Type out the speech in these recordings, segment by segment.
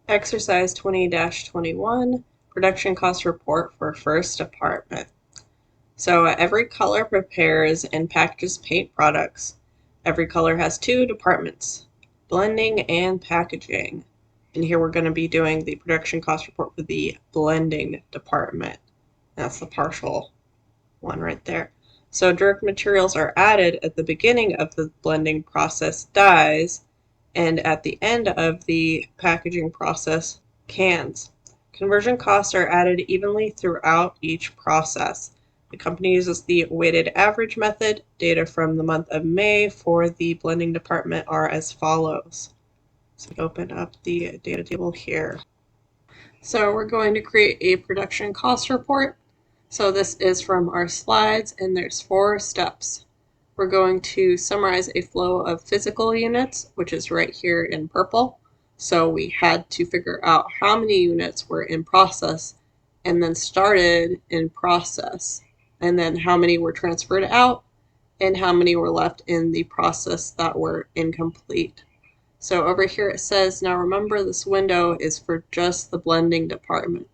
Exercise 20-21, Production Cost Report for First Department. So every color prepares and packages paint products. Every color has two departments, blending and packaging. And here we're going to be doing the production cost report for the blending department. That's the partial one right there. So direct materials are added at the beginning of the blending process, dyes, and at the end of the packaging process, cans. Conversion costs are added evenly throughout each process. The company uses the weighted average method. Data from the month of May for the blending department are as follows. So open up the data table here. So we're going to create a production cost report. So this is from our slides, and there's 4 steps. We're going to summarize a flow of physical units, which is right here in purple. So we had to figure out how many units were in process and then started in process, and then how many were transferred out and how many were left in the process that were incomplete. So over here it says, now remember this window is for just the blending department.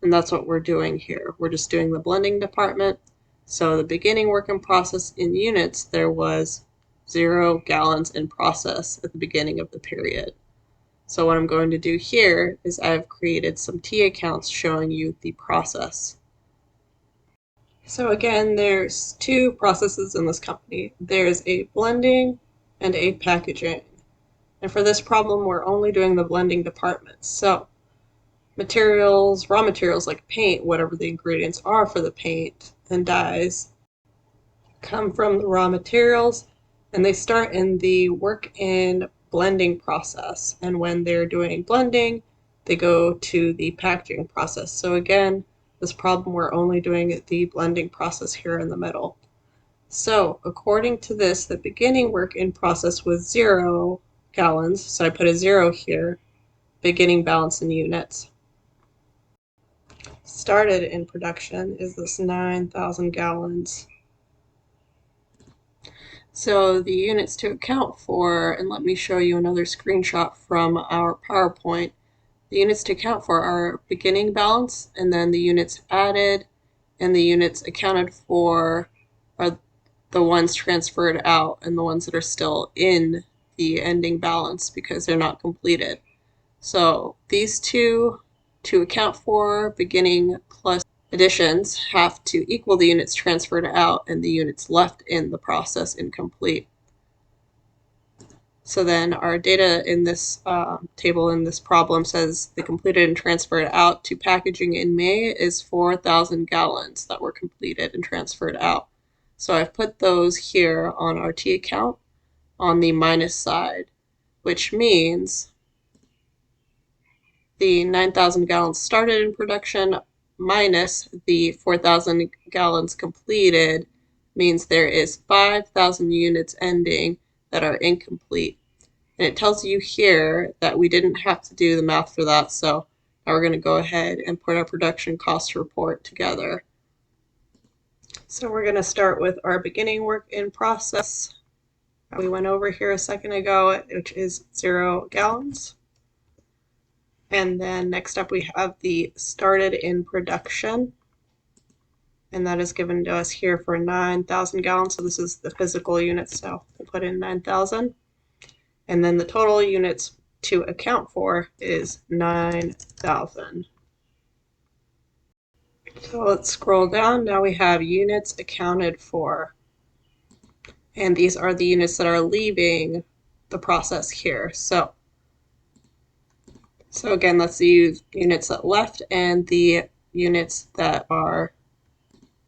And that's what we're doing here. We're just doing the blending department. So the beginning work in process in units, there was 0 gallons in process at the beginning of the period. So what I'm going to do here is I've created some T accounts showing you the process. So again, there's 2 processes in this company. There's a blending and a packaging. And for this problem, we're only doing the blending department. So materials, raw materials like paint, whatever the ingredients are for the paint and dyes, come from the raw materials, and they start in the work in blending process. And when they're doing blending, they go to the packaging process. So again, this problem, we're only doing the blending process here in the middle. So according to this, the beginning work in process was 0 gallons. So I put a 0 here, beginning balance in units. Started in production is this 9,000 gallons. So the units to account for, and let me show you another screenshot from our PowerPoint. The units to account for are beginning balance, and then the units added and the units accounted for are the ones transferred out and the ones that are still in the ending balance because they're not completed. So these two to account for, beginning plus additions, have to equal the units transferred out and the units left in the process incomplete. So then our data in this table in this problem says the completed and transferred out to packaging in May is 4,000 gallons that were completed and transferred out. So I've put those here on our T account on the minus side, which means the 9,000 gallons started in production minus the 4,000 gallons completed means there is 5,000 units ending that are incomplete. And it tells you here that we didn't have to do the math for that, so now we're going to go ahead and put our production cost report together. So we're going to start with our beginning work in process. We went over here a second ago, which is 0 gallons. And then next up we have the started in production, and that is given to us here for 9,000 gallons. So this is the physical units, so we'll put in 9,000. And then the total units to account for is 9,000. So let's scroll down. Now we have units accounted for. And these are the units that are leaving the process here. So again, that's the units that left and the units that are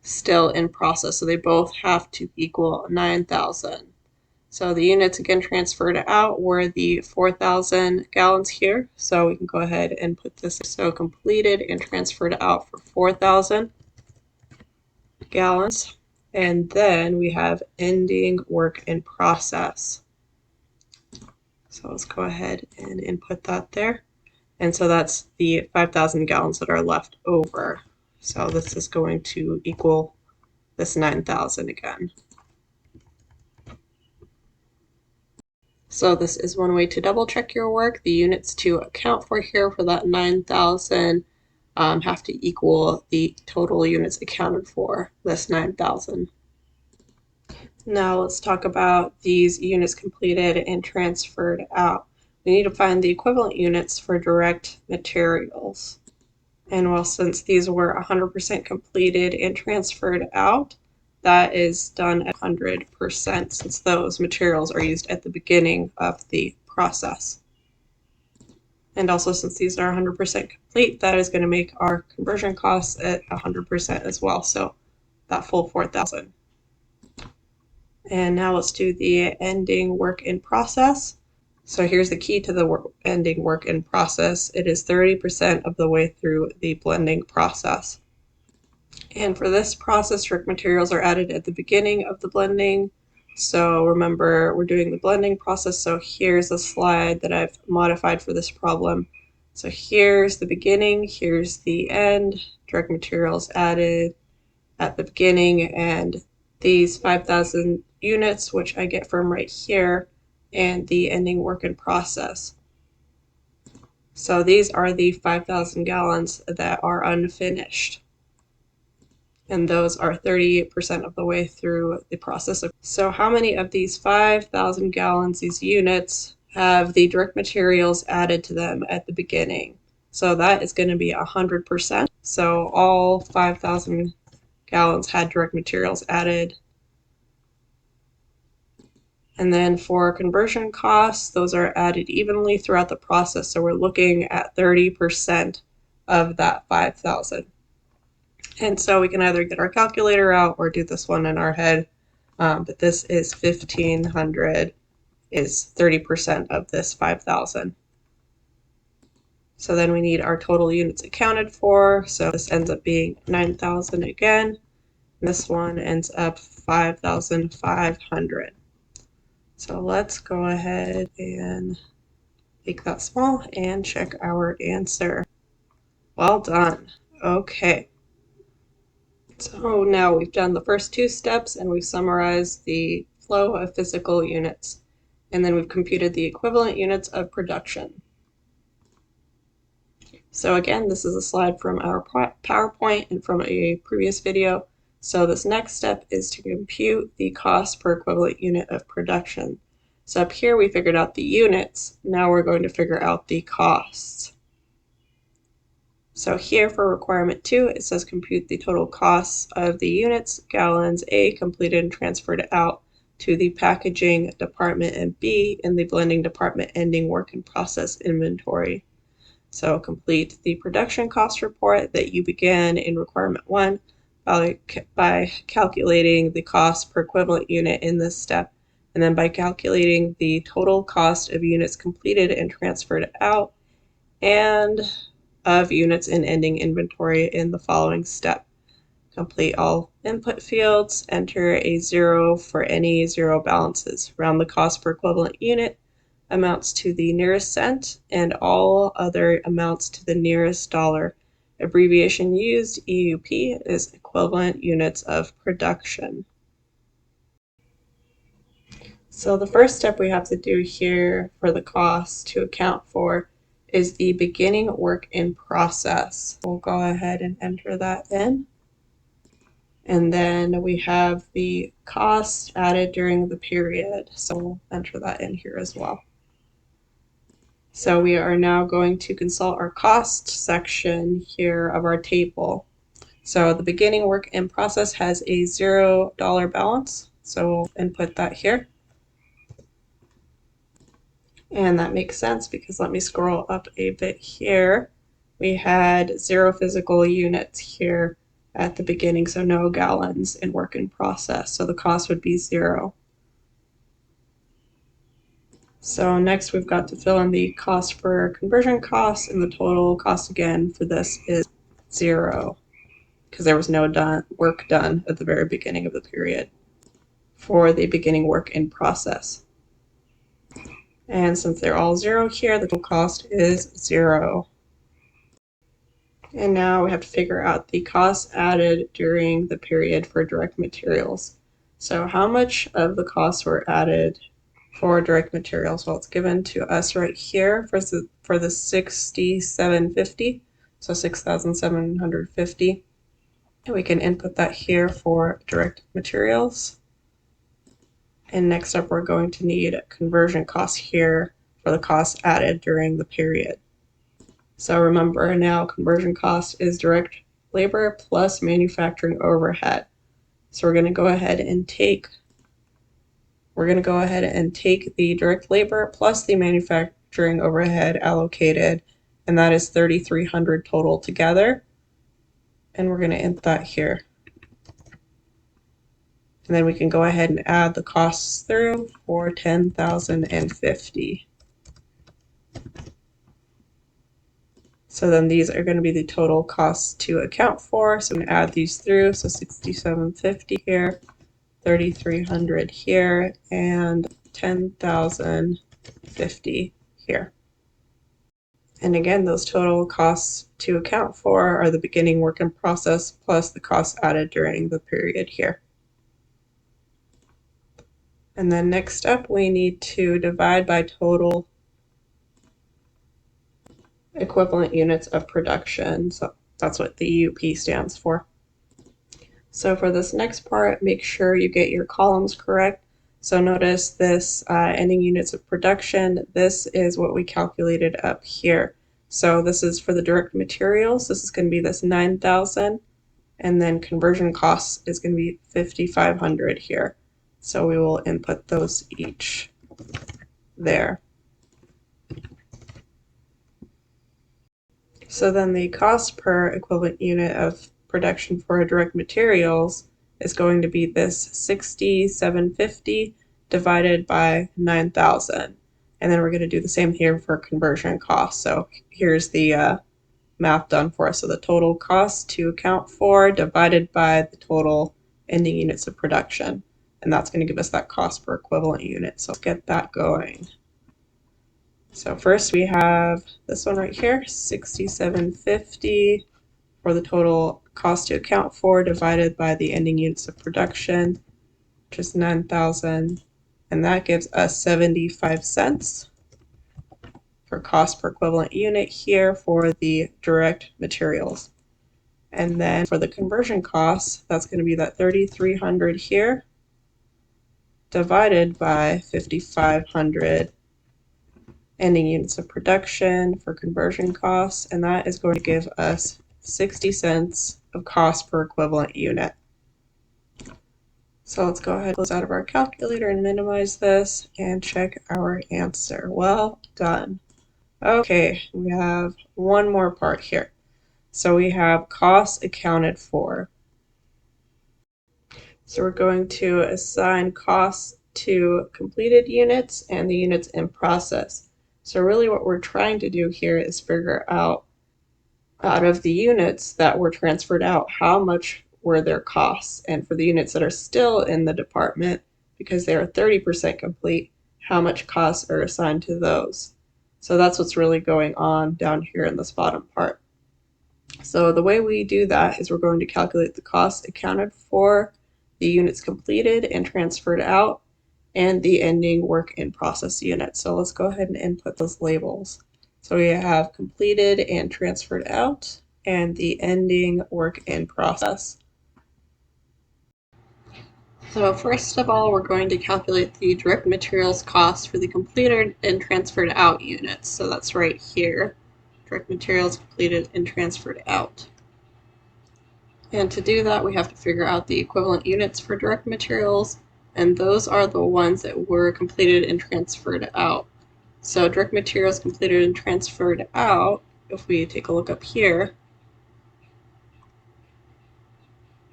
still in process. So they both have to equal 9,000. So the units again transferred out were the 4,000 gallons here. So we can go ahead and put this. So completed and transferred out for 4,000 gallons. And then we have ending work in process. So let's go ahead and input that there. And so that's the 5,000 gallons that are left over. So this is going to equal this 9,000 again. So this is one way to double check your work. The units to account for here for that 9,000 have to equal the total units accounted for, this 9,000. Now let's talk about these units completed and transferred out. We need to find the equivalent units for direct materials. And well, since these were 100% completed and transferred out, that is done at 100% since those materials are used at the beginning of the process. And also since these are 100% complete, that is going to make our conversion costs at 100% as well. So that full 4,000. And now let's do the ending work in process. So here's the key to the ending work in process. It is 30% of the way through the blending process. And for this process, direct materials are added at the beginning of the blending. So remember, we're doing the blending process. So here's a slide that I've modified for this problem. So here's the beginning, here's the end, direct materials added at the beginning, and these 5,000 units, which I get from right here, and the ending work in process. So these are the 5,000 gallons that are unfinished. And those are 38% of the way through the process. So how many of these 5,000 gallons, these units, have the direct materials added to them at the beginning? So that is going to be 100%. So all 5,000 gallons had direct materials added. And then for conversion costs, those are added evenly throughout the process. So we're looking at 30% of that 5,000. And so we can either get our calculator out or do this one in our head. But this is 1,500 is 30% of this 5,000. So then we need our total units accounted for. So this ends up being 9,000 again. This one ends up 5,500. So let's go ahead and make that small and check our answer. Well done. Okay. So now we've done the first two steps and we've summarized the flow of physical units. And then we've computed the equivalent units of production. So again, this is a slide from our PowerPoint and from a previous video. So this next step is to compute the cost per equivalent unit of production. So up here we figured out the units. Now we're going to figure out the costs. So here for requirement 2, it says compute the total costs of the units, gallons, A, completed and transferred out to the packaging department, and B, in the blending department ending work in process inventory. So complete the production cost report that you began in requirement 1 by calculating the cost per equivalent unit in this step, and then by calculating the total cost of units completed and transferred out, and of units in ending inventory in the following step. Complete all input fields, enter a 0 for any 0 balances. Round the cost per equivalent unit amounts to the nearest cent, and all other amounts to the nearest dollar. Abbreviation used, EUP, is equivalent units of production. So the first step we have to do here for the cost to account for is the beginning work in process. We'll go ahead and enter that in. And then we have the cost added during the period. So we'll enter that in here as well. So we are now going to consult our cost section here of our table. So the beginning work in process has a $0 balance. So we'll input that here. And that makes sense because let me scroll up a bit here. We had 0 physical units here at the beginning, so no gallons in work in process. So the cost would be 0. So next we've got to fill in the cost for conversion costs, and the total cost again for this is 0 because there was no work done at the very beginning of the period for the beginning work in process. And since they're all 0 here, the total cost is 0. And now we have to figure out the costs added during the period for direct materials. So how much of the costs were added for direct materials. Well, it's given to us right here for the 6750, so 6,750. And we can input that here for direct materials. And next up, we're going to need conversion costs here for the costs added during the period. So remember now, conversion cost is direct labor plus manufacturing overhead. So we're going to go ahead and take the direct labor plus the manufacturing overhead allocated, and that is 3,300 total together. And we're going to input that here. And then we can go ahead and add the costs through for 10,050. So then these are going to be the total costs to account for. So I'm going to add these through. So 6,750 here, 3,300 here, and 10,050 here. And again, those total costs to account for are the beginning work in process plus the costs added during the period here. And then next up, we need to divide by total equivalent units of production. So that's what the UP stands for. So for this next part, make sure you get your columns correct. So notice this ending units of production. This is what we calculated up here. So this is for the direct materials. This is going to be this 9,000, and then conversion costs is going to be 5,500 here. So we will input those each there. So then the cost per equivalent unit of production for direct materials is going to be this 6,750 divided by 9,000. And then we're going to do the same here for conversion costs. So here's the math done for us. So the total cost to account for divided by the total ending units of production. And that's going to give us that cost per equivalent unit. So let's get that going. So first we have this one right here, 6,750 for the total cost to account for divided by the ending units of production, which is 9,000, and that gives us 75 cents for cost per equivalent unit here for the direct materials. And then for the conversion costs, that's going to be that 3,300 here divided by 5,500 ending units of production for conversion costs, and that is going to give us 60 cents of cost per equivalent unit. So let's go ahead and close out of our calculator and minimize this and check our answer. Well done. Okay, we have one more part here. So we have costs accounted for. So we're going to assign costs to completed units and the units in process. So really what we're trying to do here is figure out of the units that were transferred out, how much were their costs? And for the units that are still in the department, because they are 30% complete, how much costs are assigned to those? So that's what's really going on down here in this bottom part. So the way we do that is we're going to calculate the costs accounted for, the units completed and transferred out, and the ending work in process unit. So let's go ahead and input those labels. So we have completed and transferred out, and the ending work in process. So first of all, we're going to calculate the direct materials cost for the completed and transferred out units. So that's right here, direct materials completed and transferred out. And to do that, we have to figure out the equivalent units for direct materials, and those are the ones that were completed and transferred out. So direct materials completed and transferred out, if we take a look up here,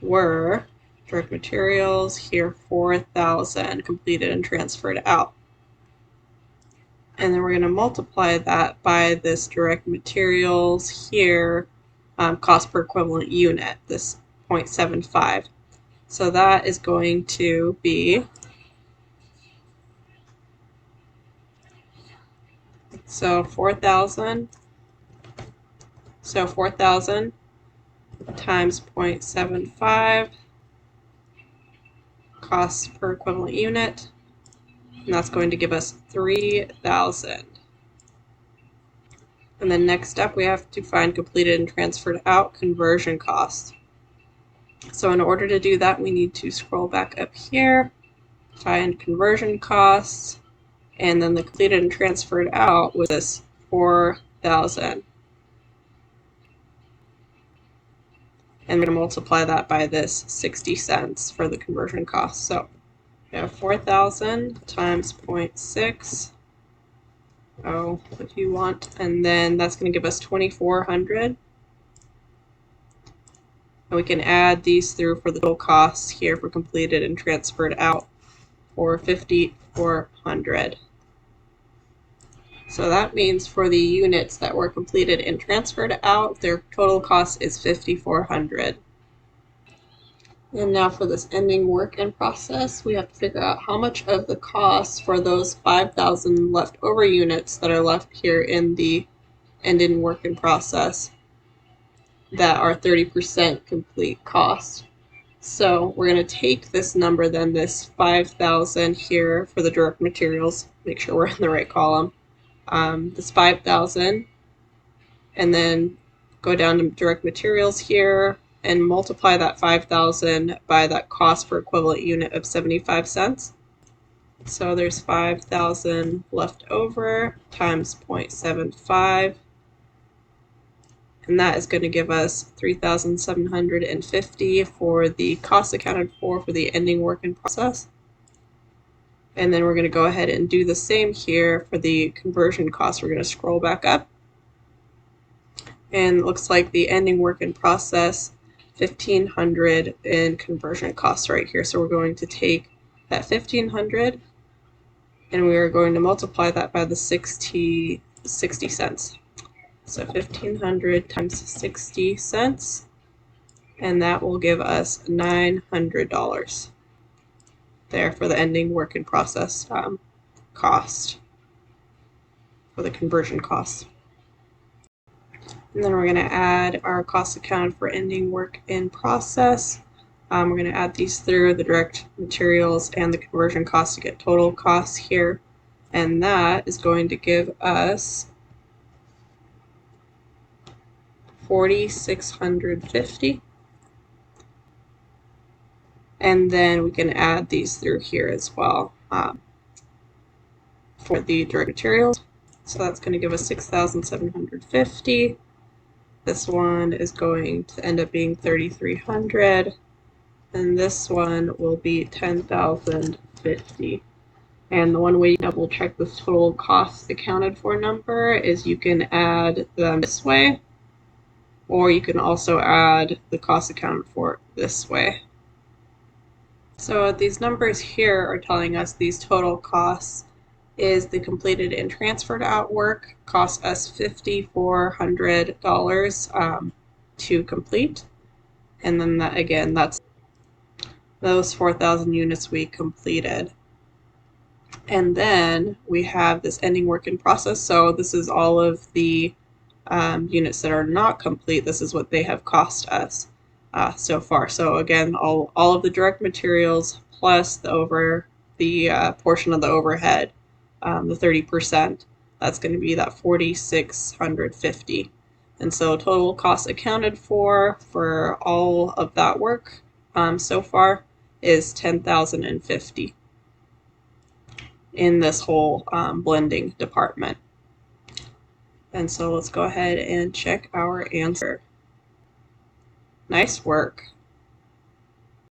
were direct materials here 4,000 completed and transferred out. And then we're going to multiply that by this direct materials here, cost per equivalent unit, this 0.75. So that is going to be, so 4,000 times 0.75 costs per equivalent unit and that's going to give us 3,000. And then next up, we have to find completed and transferred out conversion costs. So in order to do that, we need to scroll back up here, find conversion costs, and then the completed and transferred out was this 4,000. And we're going to multiply that by this 60 cents for the conversion cost. So we have 4,000 times 0.6. Oh, what do you want? And then that's going to give us 2,400. And we can add these through for the total costs here for completed and transferred out for 5,400. So that means for the units that were completed and transferred out, their total cost is 5,400. And now for this ending work in process, we have to figure out how much of the cost for those 5,000 leftover units that are left here in the ending work in process that are 30% complete cost. So we're going to take this number then, this 5,000 here for the direct materials, make sure we're in the right column, this 5,000, and then go down to direct materials here and multiply that 5,000 by that cost per equivalent unit of 75 cents. So there's 5,000 left over times 0.75. And that is going to give us 3,750 for the cost accounted for the ending work in process. And then we're going to go ahead and do the same here for the conversion cost. We're going to scroll back up. And it looks like the ending work in process, 1,500 in conversion costs right here. So we're going to take that 1,500 and we are going to multiply that by the 60 cents. So 1,500 times 60 cents, and that will give us $900 there for the ending work in process cost for the conversion cost. And then we're going to add our costs accounted for ending work in process. We're going to add these through the direct materials and the conversion cost to get total costs here, and that is going to give us 4,650. And then we can add these through here as well for the direct materials. So that's going to give us 6,750. This one is going to end up being 3,300. And this one will be 10,050. And the one way you double check this total costs accounted for number is you can add them this way, or you can also add the cost accounted for this way. So these numbers here are telling us these total costs is the completed and transferred out work cost us $5,400 to complete. And then that, again, that's those 4,000 units we completed. And then we have this ending work in process. So this is all of the units that are not complete. This is what they have cost us so far. So again, all of the direct materials plus the portion of the overhead, the 30%, that's going to be that 4,650. And so total costs accounted for all of that work so far is 10,050 in this whole blending department. And so let's go ahead and check our answer. Nice work.